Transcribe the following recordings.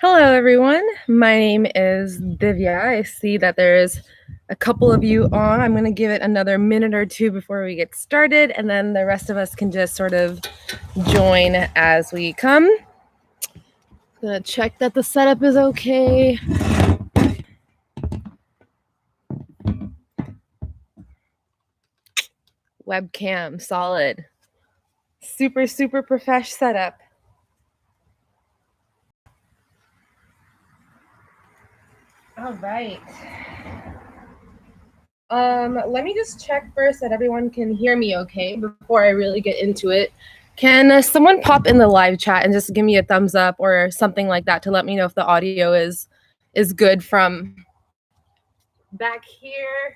Hello, everyone. My name is Divya. I see that there's a couple of you on. I'm going to give it another minute or two before we get started, and then the rest of us can just sort of join as we come. Gonna check that the setup is okay. Webcam, solid. Super, super profesh setup. All right. Let me just check first that everyone can hear me okay before I really get into it. Can someone pop in the live chat and just give me a thumbs up or something like that to let me know if the audio is good from back here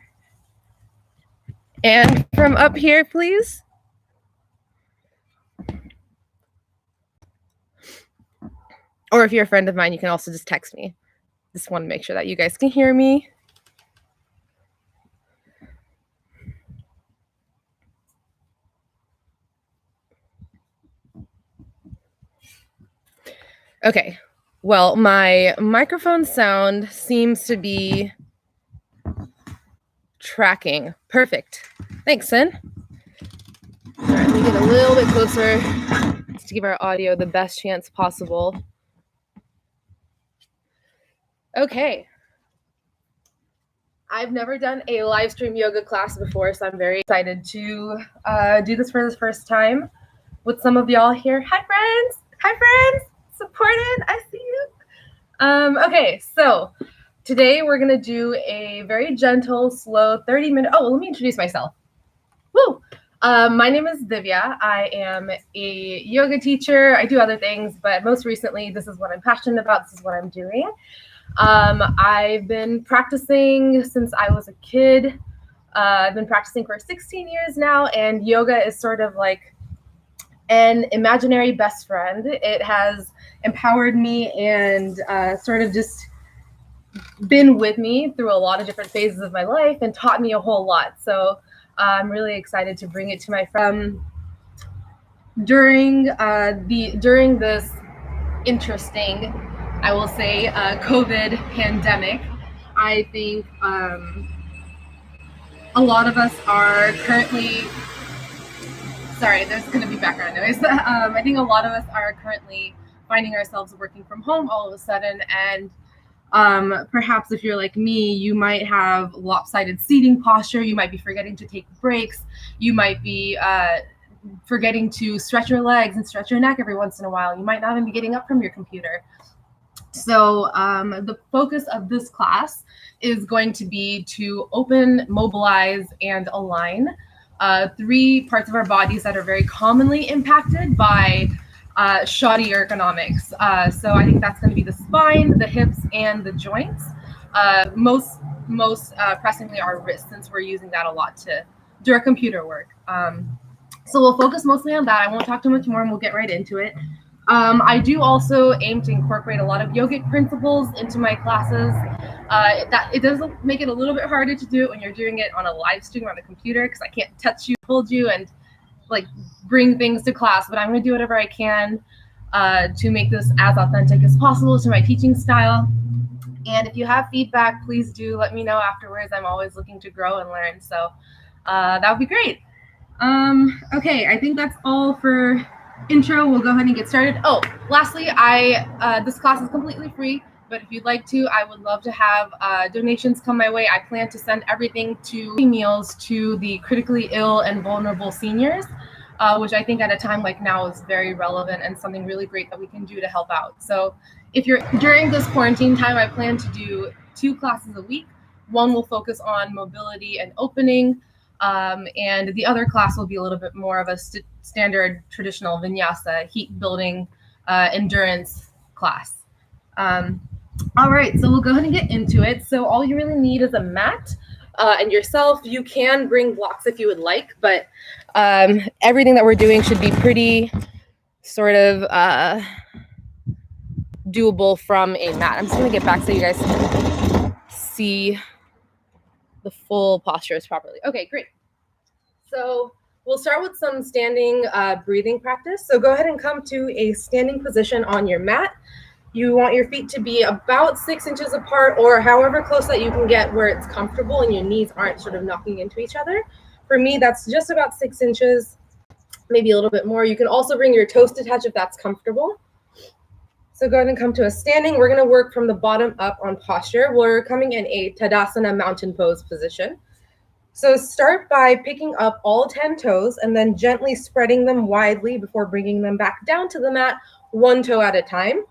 and from up here, please? Or if you're a friend of mine, you can also just text me. Just want to make sure that you guys can hear me. Okay, well, my microphone sound seems to be tracking. Perfect. Thanks, Sin. All right, let me get a little bit closer to give our audio the best chance possible. Okay. I've never done a live stream yoga class before, so I'm very excited to do this for the first time with some of y'all here. Hi, friends. Hi, friends. Supported. I see you. Okay, so today we're going to do a very gentle, slow 30-minute. Oh, let me introduce myself. Woo! My name is Divya. I am a yoga teacher. I do other things, but most recently, this is what I'm passionate about. This is what I'm doing. I've been practicing since I was a kid. I've been practicing for 16 years now, and yoga is sort of like an imaginary best friend. It has empowered me and sort of just been with me through a lot of different phases of my life and taught me a whole lot. So I'm really excited to bring it to my friends. During this interesting, I will say, COVID pandemic, I think a lot of us are currently, sorry, there's going to be background noise. I think a lot of us are currently finding ourselves working from home all of a sudden, and perhaps if you're like me, you might have lopsided seating posture, you might be forgetting to take breaks, you might be forgetting to stretch your legs and stretch your neck every once in a while. You might not even be getting up from your computer. So the focus of this class is going to be to open, mobilize, and align three parts of our bodies that are very commonly impacted by shoddy ergonomics. So I think that's going to be the spine, the hips, and the joints. Most pressingly our wrists, since we're using that a lot to do our computer work. So we'll focus mostly on that. I won't talk too much more, and we'll get right into it. I do also aim to incorporate a lot of yogic principles into my classes. That it does make it a little bit harder to do it when you're doing it on a live stream on the computer, because I can't touch you, hold you, and like bring things to class. But I'm going to do whatever I can to make this as authentic as possible to my teaching style. And if you have feedback, please do let me know afterwards. I'm always looking to grow and learn. So that would be great. Okay, I think that's all for intro. We'll go ahead and get started. Oh, lastly, this class is completely free, but if you'd like to, I would love to have donations come my way. I plan to send everything to meals to the critically ill and vulnerable seniors, which I think at a time like now is very relevant and something really great that we can do to help out. So if you're during this quarantine time, I plan to do 2 classes a week. One will focus on mobility and opening, and the other class will be a little bit more of a standard traditional Vinyasa heat building endurance class. All right, so we'll go ahead and get into it. So all you really need is a mat and yourself. You can bring blocks if you would like, but everything that we're doing should be pretty sort of doable from a mat. I'm just gonna get back so you guys can see the full postures properly. Okay, great. So we'll start with some standing breathing practice. So go ahead and come to a standing position on your mat. You want your feet to be about 6 inches apart, or however close that you can get where it's comfortable and your knees aren't sort of knocking into each other. For me, that's just about 6 inches, maybe a little bit more. You can also bring your toes to touch if that's comfortable. So go ahead and come to a standing. We're going to work from the bottom up on posture. We're coming in a Tadasana mountain pose position. So start by picking up all 10 toes and then gently spreading them widely before bringing them back down to the mat, one toe at a time.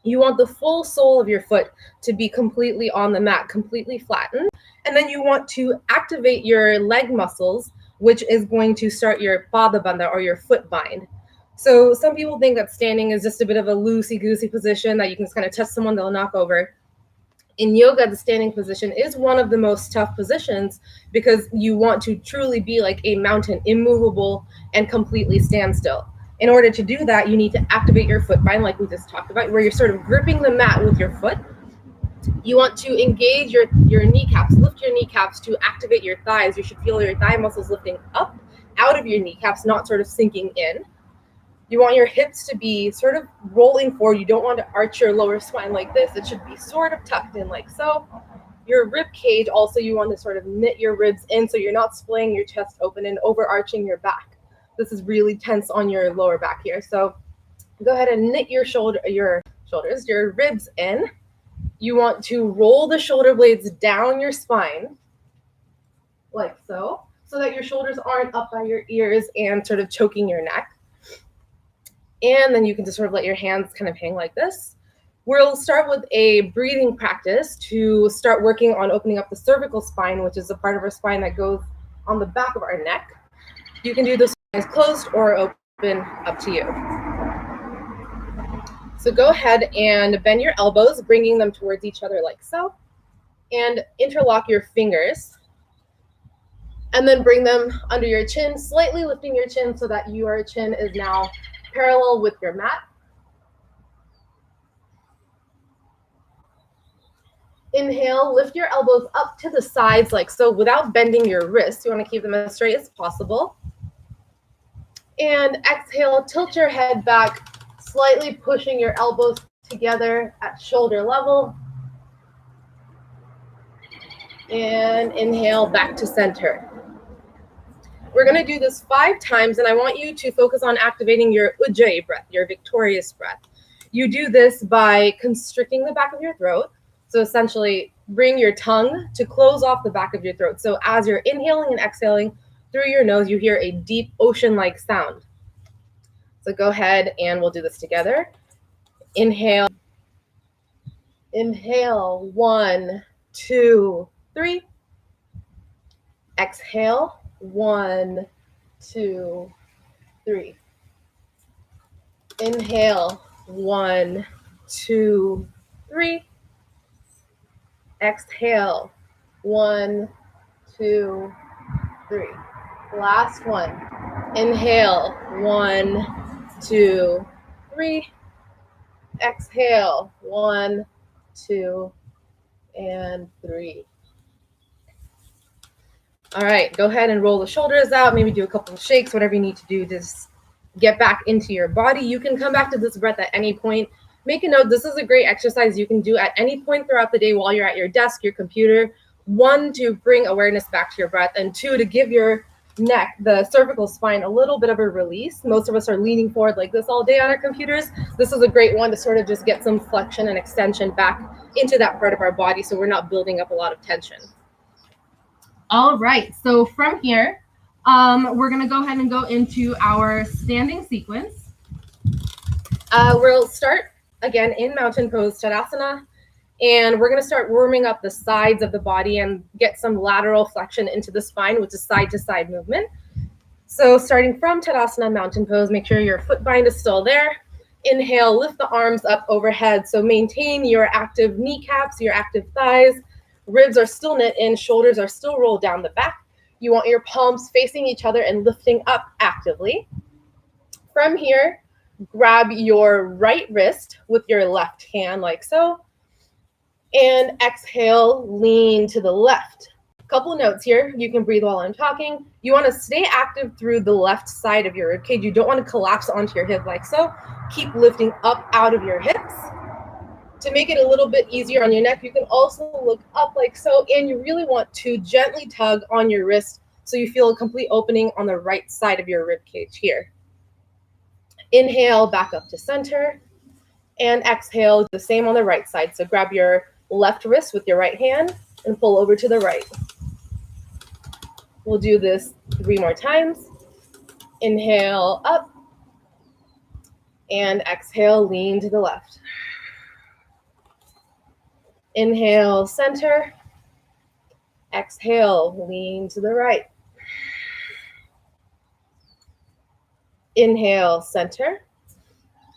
You want the full sole of your foot to be completely on the mat, completely flattened. And then you want to activate your leg muscles, which is going to start your padabandha or your foot bind. So some people think that standing is just a bit of a loosey-goosey position that you can just kind of touch someone, they'll knock over. In yoga, the standing position is one of the most tough positions because you want to truly be like a mountain, immovable and completely stand still. In order to do that, you need to activate your foot bind like we just talked about, where you're sort of gripping the mat with your foot. You want to engage your kneecaps, lift your kneecaps to activate your thighs. You should feel your thigh muscles lifting up out of your kneecaps, not sort of sinking in. You want your hips to be sort of rolling forward. You don't want to arch your lower spine like this. It should be sort of tucked in like so. Your rib cage also, you want to sort of knit your ribs in so you're not splaying your chest open and overarching your back. This is really tense on your lower back here. So go ahead and knit your your ribs in. You want to roll the shoulder blades down your spine like so that your shoulders aren't up by your ears and sort of choking your neck. And then you can just sort of let your hands kind of hang like this. We'll start with a breathing practice to start working on opening up the cervical spine, which is the part of our spine that goes on the back of our neck. You can do this eyes closed or open, up to you. So go ahead and bend your elbows, bringing them towards each other like so, and interlock your fingers. And then bring them under your chin, slightly lifting your chin so that your chin is now parallel with your mat. Inhale, lift your elbows up to the sides like so without bending your wrists. You want to keep them as straight as possible. And exhale, tilt your head back, slightly pushing your elbows together at shoulder level. And inhale back to center. We're going to do this 5 times, and I want you to focus on activating your ujjayi breath, your victorious breath. You do this by constricting the back of your throat. So essentially, bring your tongue to close off the back of your throat. So as you're inhaling and exhaling through your nose, you hear a deep ocean-like sound. So go ahead and we'll do this together. Inhale. Inhale, 1, 2, 3. Exhale, 1, 2, 3. Inhale, 1, 2, 3. Exhale, 1, 2, 3. Last one. Inhale, 1, 2, 3. Exhale, 1, 2, and 3. All right, go ahead and roll the shoulders out. Maybe do a couple of shakes, whatever you need to do. Just get back into your body. You can come back to this breath at any point. Make a note, this is a great exercise you can do at any point throughout the day while you're at your desk, your computer. 1, to bring awareness back to your breath, and 2, to give your neck, the cervical spine, a little bit of a release. Most of us are leaning forward like this all day on our computers. This is a great one to sort of just get some flexion and extension back into that part of our body so we're not building up a lot of tension. All right, so from here, we're going to go ahead and go into our standing sequence. We'll start again in mountain pose, Tadasana, and we're going to start warming up the sides of the body and get some lateral flexion into the spine, which is side to side movement. So starting from Tadasana mountain pose, make sure your foot bind is still there. Inhale, lift the arms up overhead. So maintain your active kneecaps, your active thighs. Ribs are still knit in, shoulders are still rolled down the back. You want your palms facing each other and lifting up actively. From here, grab your right wrist with your left hand like so. And exhale, lean to the left. Couple notes here. You can breathe while I'm talking. You want to stay active through the left side of your ribcage. You don't want to collapse onto your hip like so. Keep lifting up out of your hips. To make it a little bit easier on your neck, you can also look up like so, and you really want to gently tug on your wrist so you feel a complete opening on the right side of your rib cage here. Inhale, back up to center, and exhale, the same on the right side. So grab your left wrist with your right hand and pull over to the right. We'll do this 3 more times. Inhale, up, and exhale, lean to the left. Inhale, center. Exhale, lean to the right. Inhale, center.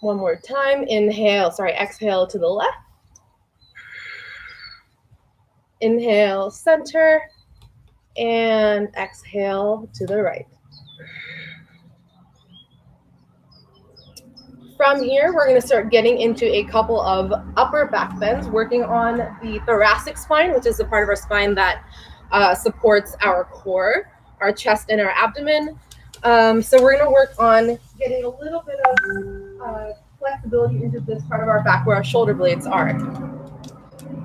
One more time. Exhale to the left. Inhale, center. And exhale to the right. From here, we're going to start getting into a couple of upper back bends, working on the thoracic spine, which is the part of our spine that supports our core, our chest, and our abdomen. So we're going to work on getting a little bit of flexibility into this part of our back where our shoulder blades are.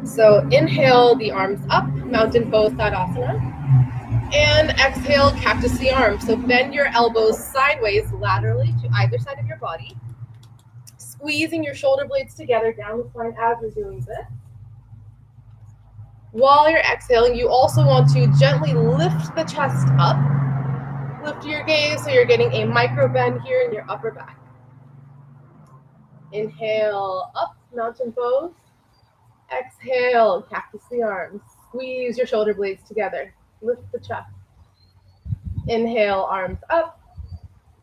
So inhale the arms up, mountain pose, Tadasana. And exhale, cactus the arms. So bend your elbows sideways laterally to either side of your body. Squeezing your shoulder blades together down the spine as you're doing this. While you're exhaling, you also want to gently lift the chest up. Lift your gaze so you're getting a micro bend here in your upper back. Inhale, up, mountain pose. Exhale, cactus the arms. Squeeze your shoulder blades together. Lift the chest. Inhale, arms up.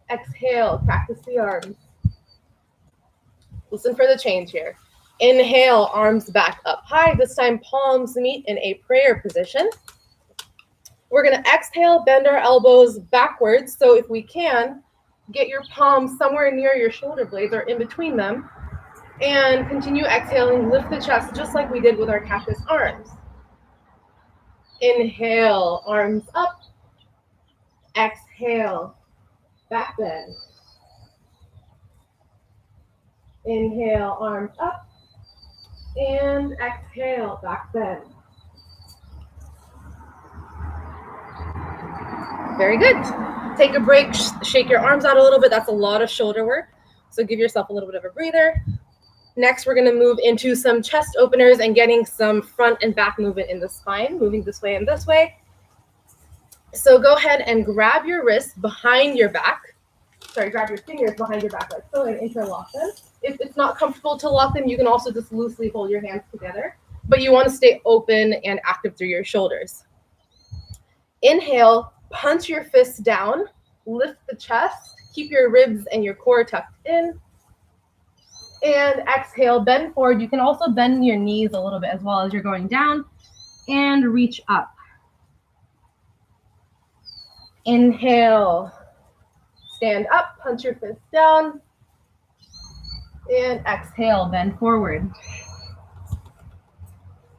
Exhale, cactus the arms. Listen for the change here. Inhale, arms back up high. This time, palms meet in a prayer position. We're going to exhale, bend our elbows backwards. So if we can, get your palms somewhere near your shoulder blades or in between them. And continue exhaling, lift the chest just like we did with our cactus arms. Inhale, arms up. Exhale, back bend. Inhale, arms up. And exhale, back bend. Very good. Take a break, shake your arms out a little bit. That's a lot of shoulder work. So give yourself a little bit of a breather. Next, we're going to move into some chest openers and getting some front and back movement in the spine, moving this way and this way. So go ahead and grab your wrists behind your back. Grab your fingers behind your back like so and interlock them. If it's not comfortable to lock them, you can also just loosely hold your hands together. But you want to stay open and active through your shoulders. Inhale, punch your fists down, lift the chest, keep your ribs and your core tucked in. And exhale, bend forward. You can also bend your knees a little bit as well as you're going down and reach up. Inhale, stand up, punch your fists down. And exhale, bend forward.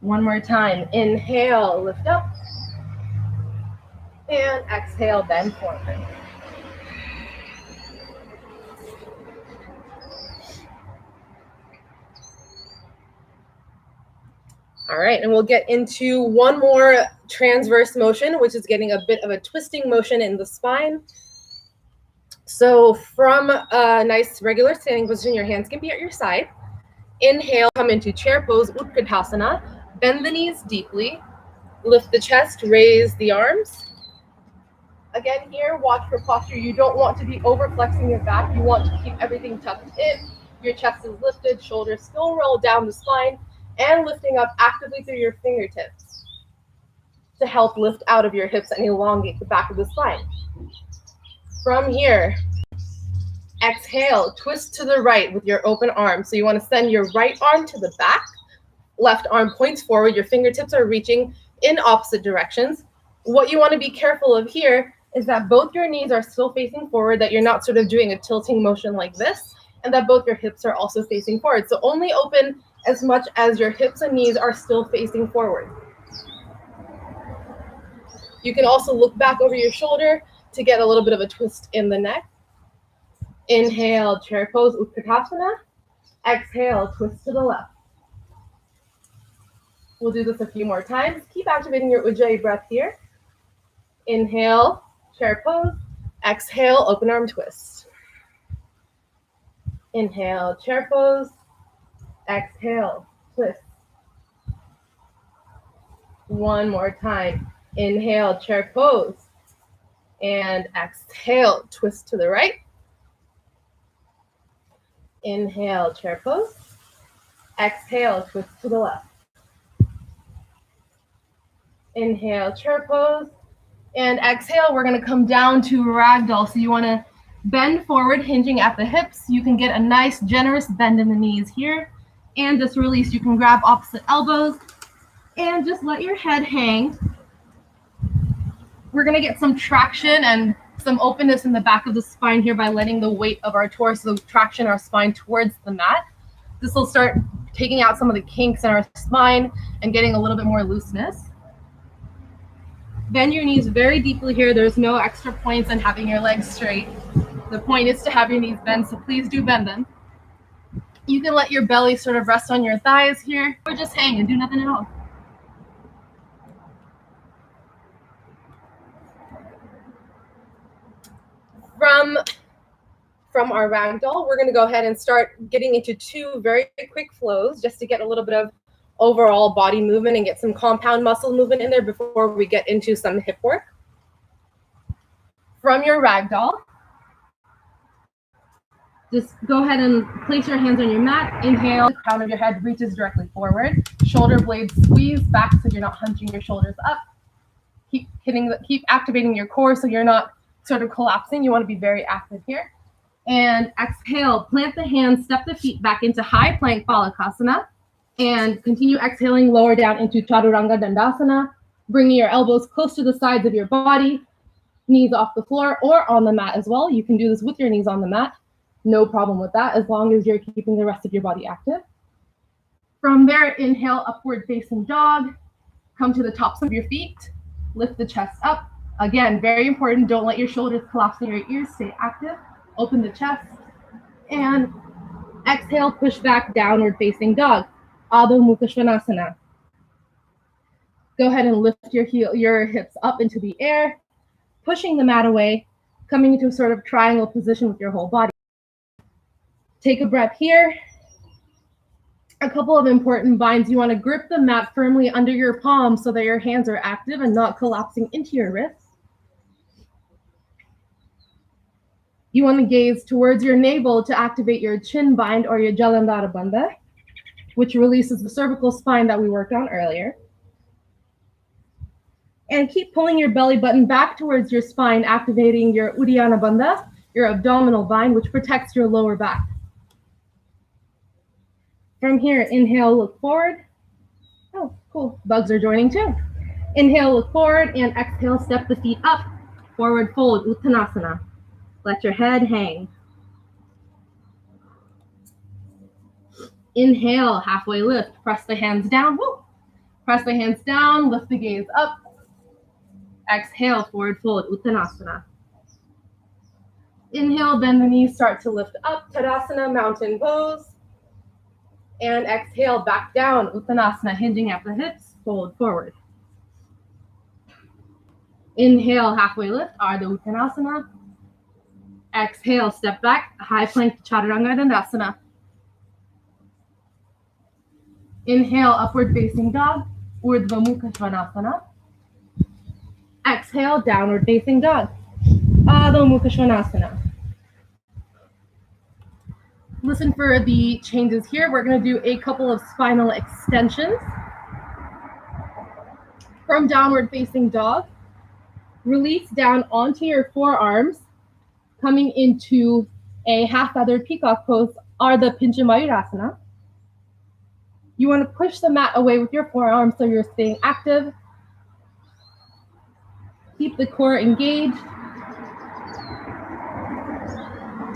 One more time. Inhale, lift up. And exhale, bend forward. All right, and we'll get into one more transverse motion, which is getting a bit of a twisting motion in the spine. So from a nice regular standing position, your hands can be at your side. Inhale, come into chair pose, Utkatasana. Bend the knees deeply. Lift the chest, raise the arms. Again here, watch for posture. You don't want to be over flexing your back. You want to keep everything tucked in. Your chest is lifted, shoulders still roll down the spine, and lifting up actively through your fingertips to help lift out of your hips and elongate the back of the spine. From here, exhale, twist to the right with your open arm. So you want to send your right arm to the back, left arm points forward, your fingertips are reaching in opposite directions. What you want to be careful of here is that both your knees are still facing forward, that you're not sort of doing a tilting motion like this, and that both your hips are also facing forward. So only open as much as your hips and knees are still facing forward. You can also look back over your shoulder to get a little bit of a twist in the neck. Inhale, chair pose, Utkatasana. Exhale, twist to the left. We'll do this a few more times. Keep activating your Ujjayi breath here. Inhale, chair pose. Exhale, open arm twist. Inhale, chair pose. Exhale, twist. One more time. Inhale, chair pose. And exhale, twist to the right. Inhale, chair pose. Exhale, twist to the left. Inhale, chair pose. And exhale, we're going to come down to ragdoll. So you want to bend forward, hinging at the hips. You can get a nice, generous bend in the knees here. And just release. You can grab opposite elbows. And just let your head hang. We're going to get some traction and some openness in the back of the spine here by letting the weight of our torso traction our spine towards the mat. This will start taking out some of the kinks in our spine and getting a little bit more looseness. Bend your knees very deeply here. There's no extra points in having your legs straight. The point is to have your knees bent, so please do bend them. You can let your belly sort of rest on your thighs here, or just hang and do nothing at all. From our ragdoll, we're going to go ahead and start getting into two very quick flows just to get a little bit of overall body movement and get some compound muscle movement in there before we get into some hip work. From your ragdoll, just go ahead and place your hands on your mat. Inhale, the crown of your head reaches directly forward. Shoulder blades squeeze back so you're not hunching your shoulders up. Keep activating your core so you're not sort of collapsing. You want to be very active here. And exhale, plant the hands, step the feet back into high plank Balakasana. And continue exhaling, lower down into Chaturanga Dandasana, bringing your elbows close to the sides of your body, knees off the floor or on the mat as well. You can do this with your knees on the mat. No problem with that, as long as you're keeping the rest of your body active. From there, inhale, upward facing dog. Come to the tops of your feet. Lift the chest up. Again, very important. Don't let your shoulders collapse in your ears. Stay active. Open the chest. And exhale, push back, downward facing dog. Adho Mukha Svanasana. Go ahead and lift your hips up into the air, pushing the mat away, coming into a sort of triangle position with your whole body. Take a breath here. A couple of important binds. You want to grip the mat firmly under your palms so that your hands are active and not collapsing into your wrists. You want to gaze towards your navel to activate your chin bind or your Jalandhara Bandha, which releases the cervical spine that we worked on earlier. And keep pulling your belly button back towards your spine, activating your Uddiyana Bandha, your abdominal bind, which protects your lower back. From here, inhale, look forward. Oh, cool. Bugs are joining too. Inhale, look forward, and exhale, step the feet up. Forward fold, Uttanasana. Let your head hang. Inhale, halfway lift. Press the hands down. Woo. Press the hands down, lift the gaze up. Exhale, forward fold, Uttanasana. Inhale, bend the knees, start to lift up. Tadasana, mountain pose. And exhale, back down, Uttanasana, hinging at the hips, fold forward. Inhale, halfway lift, Ardha Uttanasana. Exhale, step back, high plank, Chaturanga Dandasana. Inhale, upward facing dog, Urdhva Mukha Svanasana. Exhale, downward facing dog, Adho Mukha Svanasana. Listen for the changes here. We're going to do a couple of spinal extensions. From downward facing dog, release down onto your forearms, coming into a half-feathered peacock pose, Ardha Pincha Mayurasana. You want to push the mat away with your forearms so you're staying active. Keep the core engaged.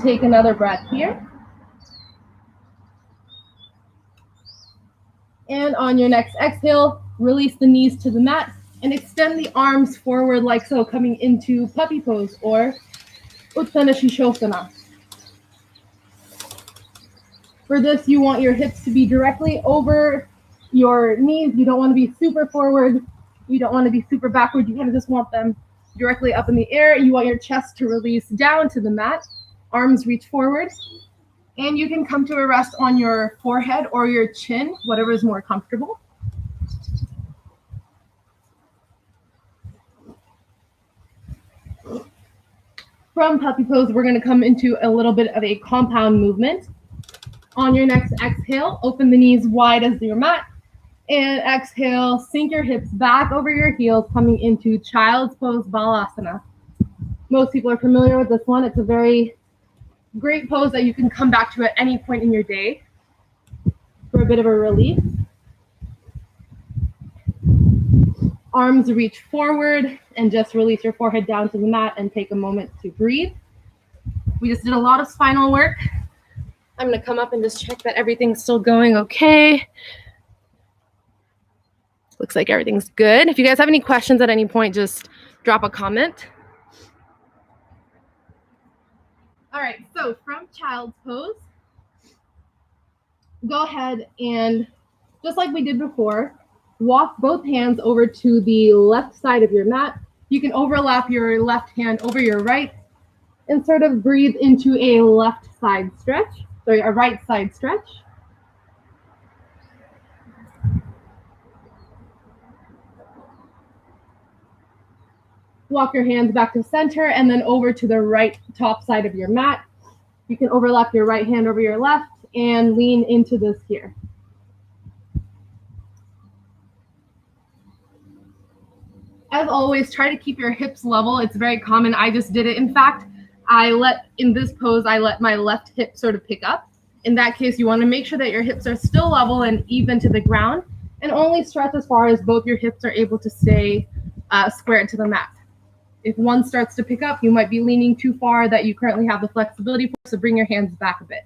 Take another breath here. And on your next exhale, release the knees to the mat and extend the arms forward like so, coming into puppy pose or Uttana Shishosana. For this, you want your hips to be directly over your knees, you don't want to be super forward. You don't want to be super backward. You kind of just want them directly up in the air. You want your chest to release down to the mat. Arms reach forward. And you can come to a rest on your forehead or your chin, whatever is more comfortable. From puppy pose, we're going to come into a little bit of a compound movement. On your next exhale, open the knees wide as your mat. And exhale, sink your hips back over your heels, coming into child's pose balasana. Most people are familiar with this one. It's a very great pose that you can come back to at any point in your day for a bit of a relief. Arms reach forward and just release your forehead down to the mat and take a moment to breathe. We just did a lot of spinal work. I'm going to come up and just check that everything's still going okay. Looks like everything's good. If you guys have any questions at any point, just drop a comment. All right, so from child's pose, go ahead and, just like we did before, walk both hands over to the left side of your mat. You can overlap your left hand over your right and sort of breathe into a left side stretch, sorry, a right side stretch. Walk your hands back to center and then over to the right top side of your mat. You can overlap your right hand over your left and lean into this here. As always, try to keep your hips level. It's very common. I just did it. In fact, in this pose, I let my left hip sort of pick up. In that case, you want to make sure that your hips are still level and even to the ground, and only stretch as far as both your hips are able to stay squared to the mat. If one starts to pick up, you might be leaning too far that you currently have the flexibility for, so bring your hands back a bit.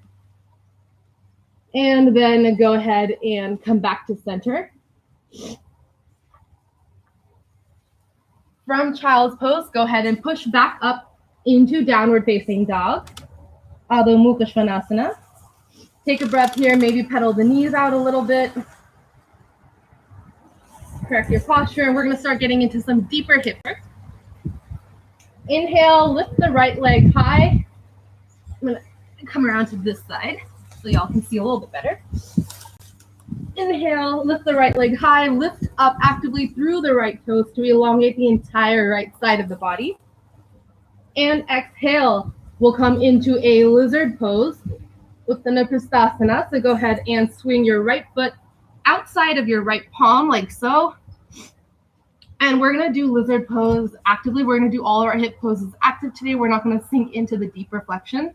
And then go ahead and come back to center. From child's pose, go ahead and push back up into downward facing dog, Adho Mukha Svanasana. Take a breath here, maybe pedal the knees out a little bit. Correct your posture, and we're going to start getting into some deeper hip work. Inhale, lift the right leg high. I'm going to come around to this side so y'all can see a little bit better. Inhale, lift the right leg high, lift up actively through the right toes to elongate the entire right side of the body. And exhale, we'll come into a lizard pose, Uttana Prasthasana. So go ahead and swing your right foot outside of your right palm like so. And we're going to do lizard pose actively. We're going to do all of our hip poses active today. We're not going to sink into the deep reflection.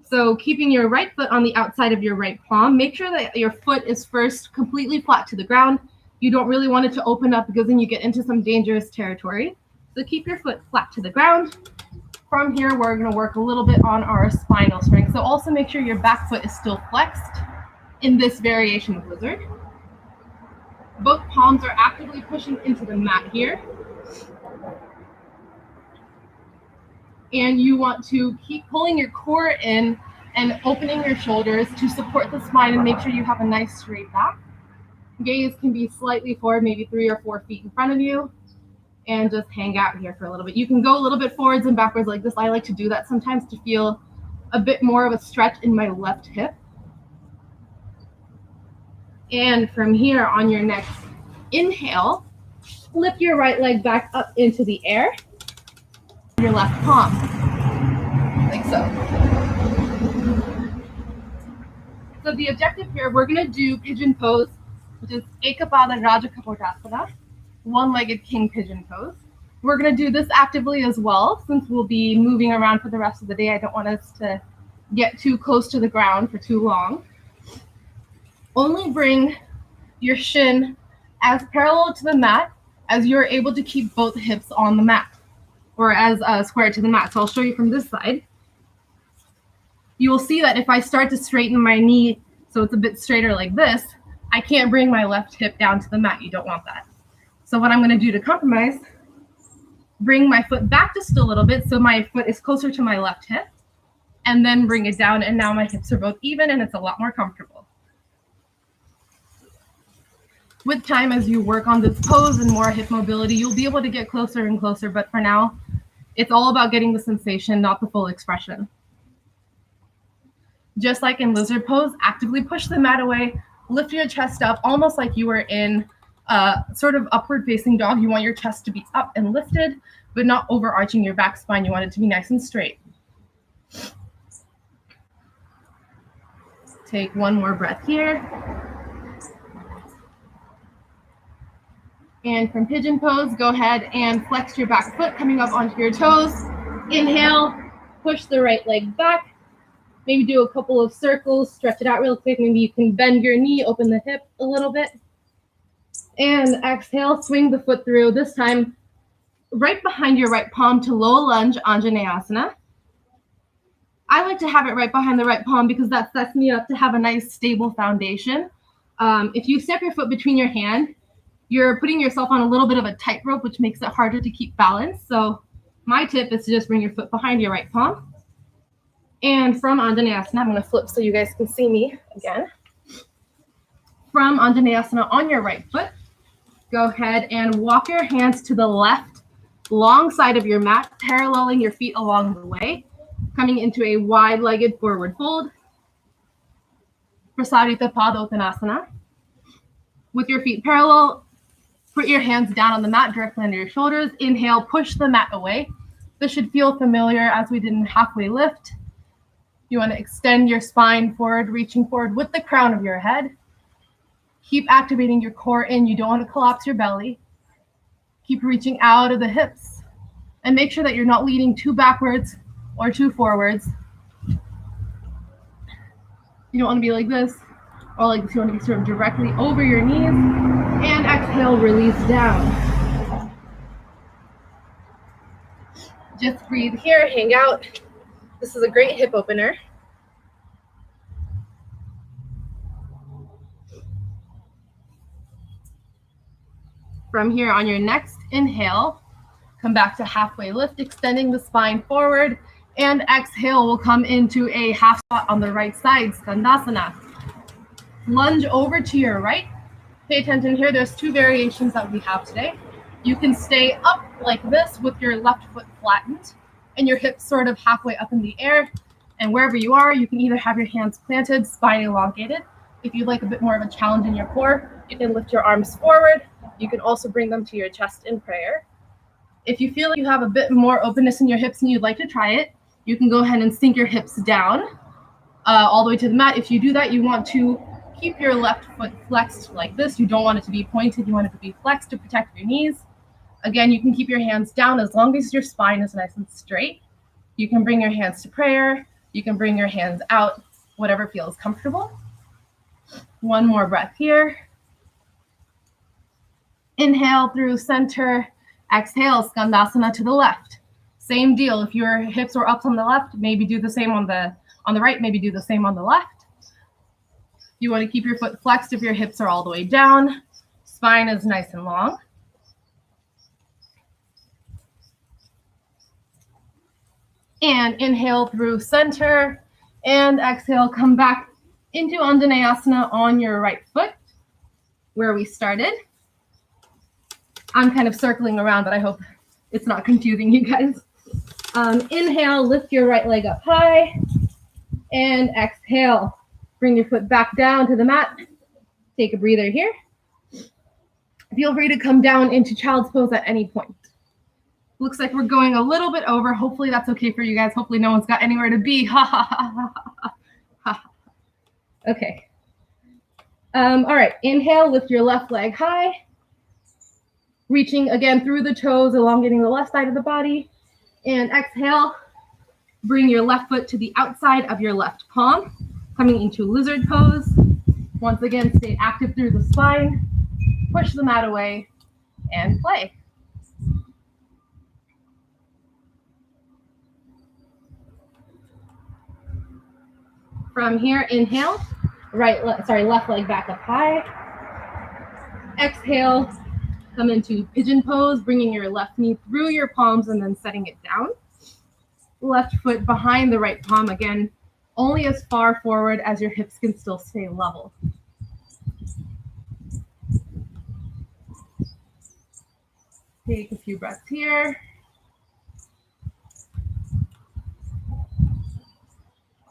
So keeping your right foot on the outside of your right palm, make sure that your foot is first completely flat to the ground. You don't really want it to open up because then you get into some dangerous territory. So keep your foot flat to the ground. From here, we're going to work a little bit on our spinal strength. So also make sure your back foot is still flexed in this variation of lizard. Both palms are actively pushing into the mat here. And you want to keep pulling your core in and opening your shoulders to support the spine and make sure you have a nice straight back. Gaze can be slightly forward, maybe 3 or 4 feet in front of you, and just hang out here for a little bit. You can go a little bit forwards and backwards like this. I like to do that sometimes to feel a bit more of a stretch in my left hip. And from here, on your next inhale, lift your right leg back up into the air. Your left palm, like so. So the objective here, we're going to do pigeon pose, which is Ekapada Raja Kapodasana, one-legged king pigeon pose. We're going to do this actively as well, since we'll be moving around for the rest of the day. I don't want us to get too close to the ground for too long. Only bring your shin as parallel to the mat as you're able to keep both hips on the mat, or as square to the mat. So I'll show you from this side. You will see that if I start to straighten my knee so it's a bit straighter like this, I can't bring my left hip down to the mat. You don't want that. So what I'm going to do to compromise, bring my foot back just a little bit so my foot is closer to my left hip, and then bring it down, and now my hips are both even and it's a lot more comfortable. With time, as you work on this pose and more hip mobility, you'll be able to get closer and closer. But for now, it's all about getting the sensation, not the full expression. Just like in lizard pose, actively push the mat away, lift your chest up, almost like you were in sort of upward facing dog. You want your chest to be up and lifted, but not overarching your back spine. You want it to be nice and straight. Take one more breath here. And from pigeon pose, go ahead and flex your back foot coming up onto your toes. Inhale, push the right leg back. Maybe do a couple of circles, stretch it out real quick. Maybe you can bend your knee, open the hip a little bit. And exhale, swing the foot through, this time right behind your right palm to low lunge, Anjaneyasana. I like to have it right behind the right palm because that sets me up to have a nice stable foundation. If you step your foot between your hand, you're putting yourself on a little bit of a tightrope, which makes it harder to keep balance. So my tip is to just bring your foot behind your right palm. And from Anjaneyasana, I'm going to flip so you guys can see me again. From Anjaneyasana on your right foot, go ahead and walk your hands to the left, long side of your mat, paralleling your feet along the way, coming into a wide-legged forward fold. Prasarita Padottanasana. With your feet parallel, put your hands down on the mat directly under your shoulders. Inhale, push the mat away. This should feel familiar as we did in halfway lift. You want to extend your spine forward, reaching forward with the crown of your head. Keep activating your core in. You don't want to collapse your belly. Keep reaching out of the hips. And make sure that you're not leaning too backwards or too forwards. You don't want to be like this or like this. You want to be sort of directly over your knees. And exhale, release down. Just breathe here, hang out. This is a great hip opener. From here, on your next inhale, come back to halfway lift, extending the spine forward, and exhale, we'll come into a half squat on the right side, Skandasana. Lunge over to your right. Pay attention here, there's two variations that we have today. You can stay up like this with your left foot flattened and your hips sort of halfway up in the air. And wherever you are, you can either have your hands planted, spine elongated. If you'd like a bit more of a challenge in your core, you can lift your arms forward. You can also bring them to your chest in prayer. If you feel like you have a bit more openness in your hips and you'd like to try it, you can go ahead and sink your hips down all the way to the mat. If you do that, you want to keep your left foot flexed like this. You don't want it to be pointed. You want it to be flexed to protect your knees. Again, you can keep your hands down as long as your spine is nice and straight. You can bring your hands to prayer. You can bring your hands out, whatever feels comfortable. One more breath here. Inhale through center. Exhale, Skandasana to the left. Same deal. If your hips are up on the left, maybe do the same on the right, maybe do the same on the left. You want to keep your foot flexed if your hips are all the way down. Spine is nice and long. And inhale through center. And exhale, come back into Anjaneyasana on your right foot, where we started. I'm kind of circling around, but I hope it's not confusing you guys. Inhale, lift your right leg up high. And exhale, bring your foot back down to the mat. Take a breather here. Feel free to come down into child's pose at any point. Looks like we're going a little bit over. Hopefully that's okay for you guys. Hopefully no one's got anywhere to be. Ha ha ha ha ha ha. Okay. All right. Inhale, lift your left leg high. Reaching again through the toes, elongating the left side of the body. And exhale, bring your left foot to the outside of your left palm, coming into lizard pose. Once again, stay active through the spine. Push the mat away and play. From here, inhale, left leg back up high. Exhale, come into pigeon pose, bringing your left knee through your palms and then setting it down. Left foot behind the right palm, again, only as far forward as your hips can still stay level. Take a few breaths here.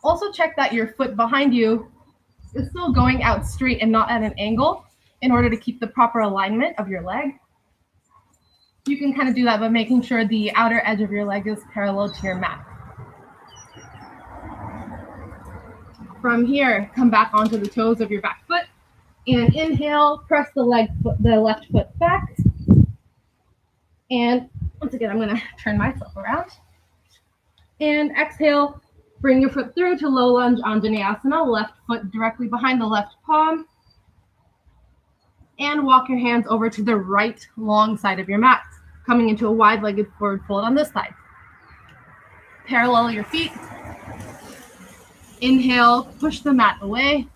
Also check that your foot behind you is still going out straight and not at an angle in order to keep the proper alignment of your leg. You can kind of do that by making sure the outer edge of your leg is parallel to your mat. From here, come back onto the toes of your back foot and inhale, press the left foot back. And once again, I'm going to turn myself around. And exhale, bring your foot through to low lunge Anjaneyasana, left foot directly behind the left palm. And walk your hands over to the right long side of your mat, coming into a wide-legged forward fold on this side. Parallel your feet. Inhale, push the mat away.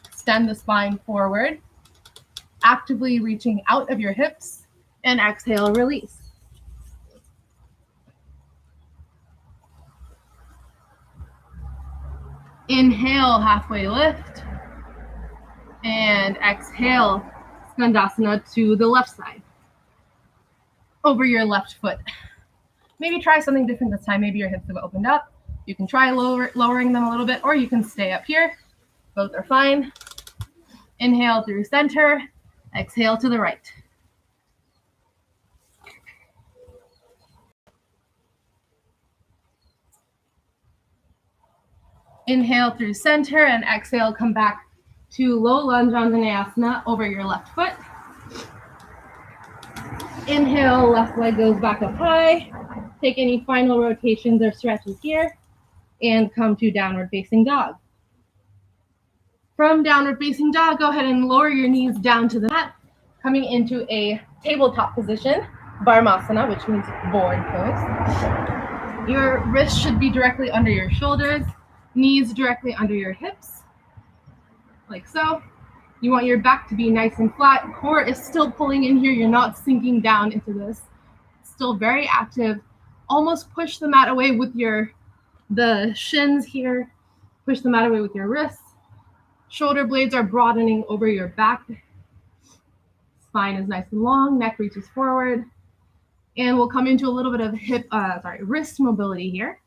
Extend the spine forward, actively reaching out of your hips. And exhale, release. Inhale, halfway lift. And exhale, Skandasana to the left side. Over your left foot. Maybe try something different this time. Maybe your hips have opened up. You can try lowering them a little bit, or you can stay up here. Both are fine. Inhale through center. Exhale to the right. Inhale through center and exhale, come back to low lunge Anjaneyasana over your left foot. Inhale, left leg goes back up high. Take any final rotations or stretches here and come to downward facing dog. From downward facing dog, go ahead and lower your knees down to the mat, coming into a tabletop position, Varmasana, which means board pose. Your wrists should be directly under your shoulders, knees directly under your hips, like so. You want your back to be nice and flat. Core is still pulling in here. You're not sinking down into this. Still very active. Almost push the mat away with the shins here. Push the mat away with your wrists. Shoulder blades are broadening over your back. Spine is nice and long. Neck reaches forward. And we'll come into a little bit of wrist mobility here.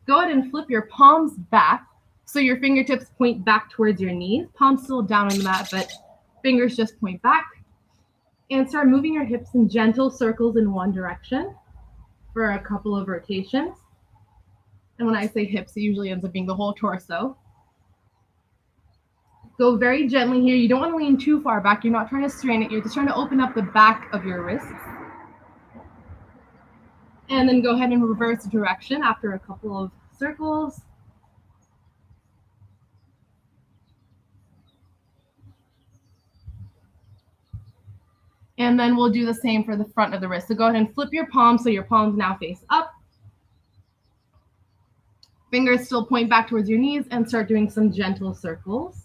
Go ahead and flip your palms back so your fingertips point back towards your knees. Palms still down on the mat, but fingers just point back. And start moving your hips in gentle circles in one direction for a couple of rotations. And when I say hips, it usually ends up being the whole torso. Go very gently here. You don't want to lean too far back. You're not trying to strain it. You're just trying to open up the back of your wrists. And then go ahead and reverse direction after a couple of circles. And then we'll do the same for the front of the wrist. So go ahead and flip your palms so your palms now face up. Fingers still point back towards your knees and start doing some gentle circles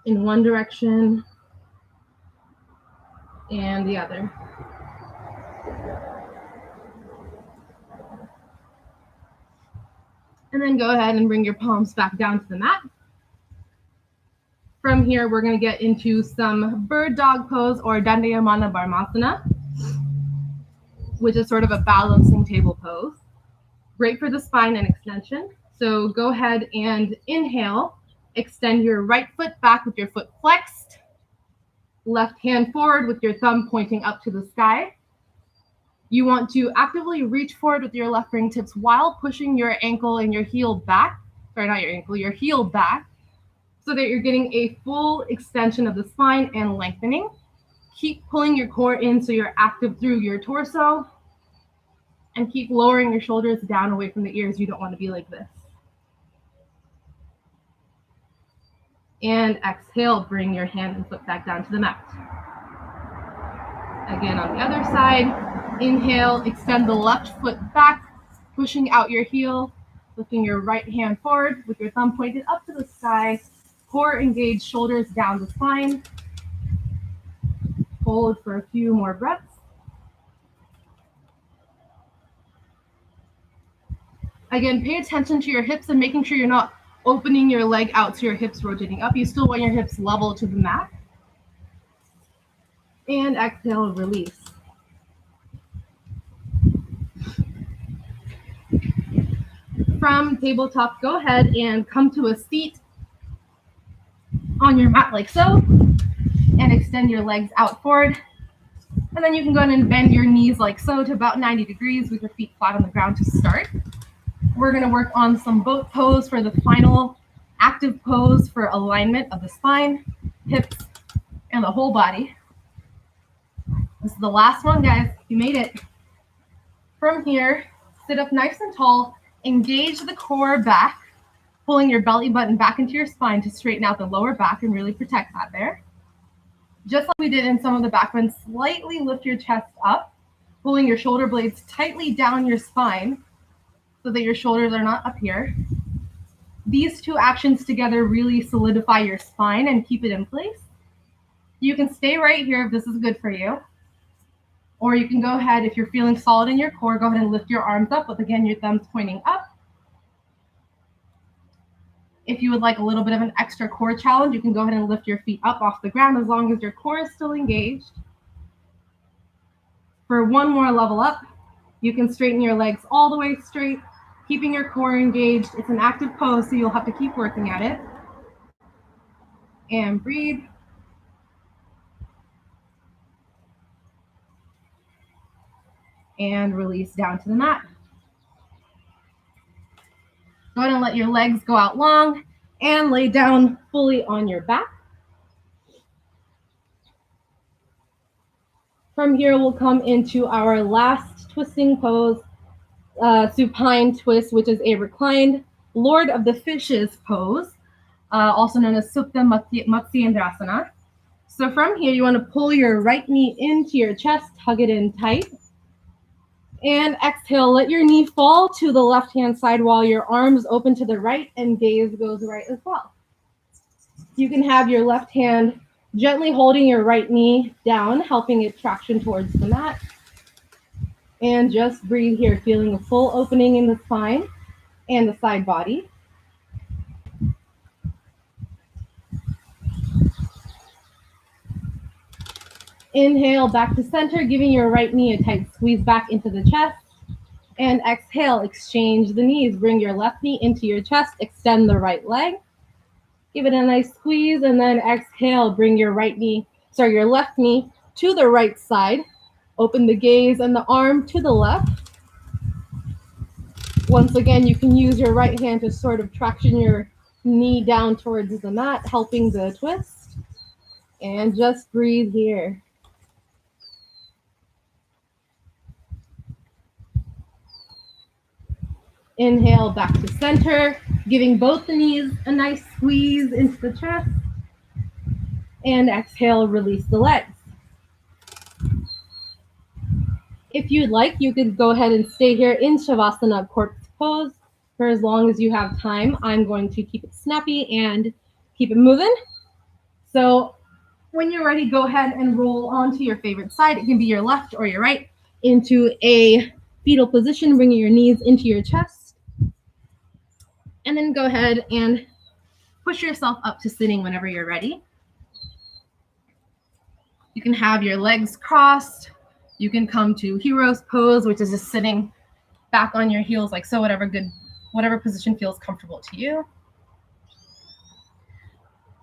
in one direction and the other. And then go ahead and bring your palms back down to the mat. From here, we're going to get into some bird dog pose or Dandayamana Varmasana, which is sort of a balancing table pose. Great for the spine and extension. So go ahead and inhale. Extend your right foot back with your foot flexed. Left hand forward with your thumb pointing up to the sky. You want to actively reach forward with your left fingertips while pushing your ankle and your heel back. Sorry, not your ankle, your heel back, so that you're getting a full extension of the spine and lengthening. Keep pulling your core in so you're active through your torso. And keep lowering your shoulders down away from the ears. You don't want to be like this. And exhale, bring your hand and foot back down to the mat. Again, on the other side, inhale, extend the left foot back, pushing out your heel, lifting your right hand forward with your thumb pointed up to the sky, core engaged, shoulders down the spine. Hold for a few more breaths. Again, pay attention to your hips and making sure you're not opening your leg out so your hips rotating up. You still want your hips level to the mat. And exhale, release. from tabletop, go ahead and come to a seat on your mat like so, and extend your legs out forward. And then you can go ahead and bend your knees like so to about 90 degrees with your feet flat on the ground to start. We're going to work on some boat pose for the final active pose for alignment of the spine, hips, and the whole body. This is the last one, guys. You made it. From here, sit up nice and tall, engage the core back, pulling your belly button back into your spine to straighten out the lower back and really protect that there. Just like we did in some of the back bends, slightly lift your chest up, pulling your shoulder blades tightly down your spine so that your shoulders are not up here. These two actions together really solidify your spine and keep it in place. You can stay right here if this is good for you. Or you can go ahead, if you're feeling solid in your core, go ahead and lift your arms up with, again, your thumbs pointing up. If you would like a little bit of an extra core challenge, you can go ahead and lift your feet up off the ground as long as your core is still engaged. For one more level up, you can straighten your legs all the way straight, keeping your core engaged. It's an active pose, so you'll have to keep working at it. And breathe. And release down to the mat. Go ahead and let your legs go out long and lay down fully on your back. From here, we'll come into our last twisting pose, supine twist, which is a reclined Lord of the Fishes pose, also known as Supta Matsyendrasana. So from here, you want to pull your right knee into your chest, hug it in tight. And exhale, let your knee fall to the left-hand side while your arms open to the right and gaze goes right as well. You can have your left hand gently holding your right knee down, helping it traction towards the mat. And just breathe here, feeling a full opening in the spine and the side body. Inhale back to center, giving your right knee a tight squeeze back into the chest. And exhale, exchange the knees. Bring your left knee into your chest, extend the right leg. Give it a nice squeeze, and then exhale, bring your left knee to the right side. Open the gaze and the arm to the left. Once again, you can use your right hand to sort of traction your knee down towards the mat, helping the twist. And just breathe here. Inhale back to center, giving both the knees a nice squeeze into the chest. And exhale, release the legs. If you'd like, you could go ahead and stay here in Shavasana corpse pose for as long as you have time. I'm going to keep it snappy and keep it moving. So when you're ready, go ahead and roll onto your favorite side. It can be your left or your right into a fetal position, bringing your knees into your chest. And then go ahead and push yourself up to sitting whenever you're ready. You can have your legs crossed. You can come to hero's pose, which is just sitting back on your heels like so, whatever position feels comfortable to you.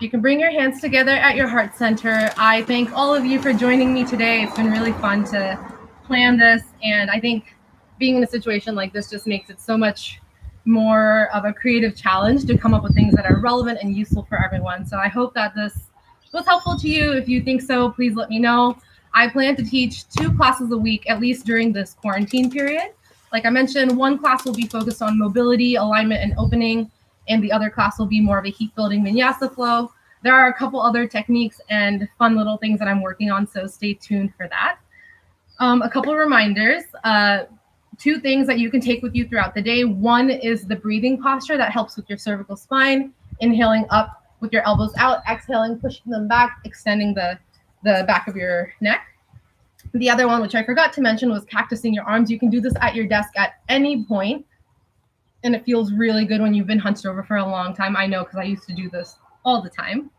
You can bring your hands together at your heart center. I thank all of you for joining me today. It's been really fun to plan this, and I think being in a situation like this just makes it so much more of a creative challenge to come up with things that are relevant and useful for everyone. So I hope that this was helpful to you. If you think so, please let me know. I plan to teach 2 classes a week, at least during this quarantine period. Like I mentioned, one class will be focused on mobility, alignment, and opening, and the other class will be more of a heat-building vinyasa flow. There are a couple other techniques and fun little things that I'm working on, so stay tuned for that. A couple of reminders. 2 things that you can take with you throughout the day. One is the breathing posture that helps with your cervical spine, inhaling up with your elbows out, exhaling, pushing them back, extending the back of your neck. The other one, which I forgot to mention, was cactusing your arms. You can do this at your desk at any point, and it feels really good when you've been hunched over for a long time. I know, because I used to do this all the time.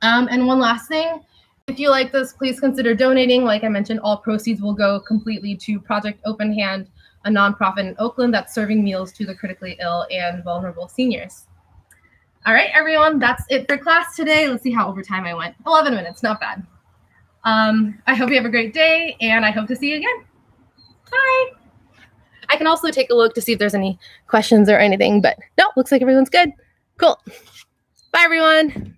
And one last thing, if you like this, please consider donating. Like I mentioned, all proceeds will go completely to Project Open Hand, a nonprofit in Oakland that's serving meals to the critically ill and vulnerable seniors. All right, everyone, that's it for class today. Let's see how over time I went. 11 minutes, not bad. I hope you have a great day, and I hope to see you again. Bye. I can also take a look to see if there's any questions or anything, but no, looks like everyone's good. Cool. Bye, everyone.